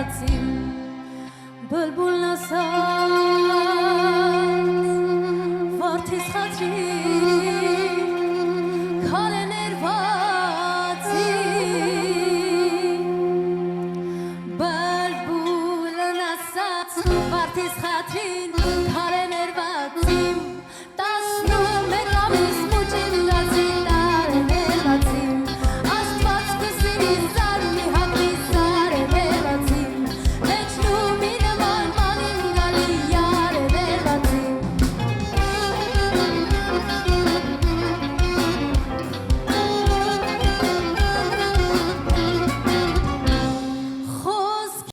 Ացիմ բլբուլ նասած Վարդիս խատրի քալ է ներվածի Բլբուլ նասած Վարդիս խատրին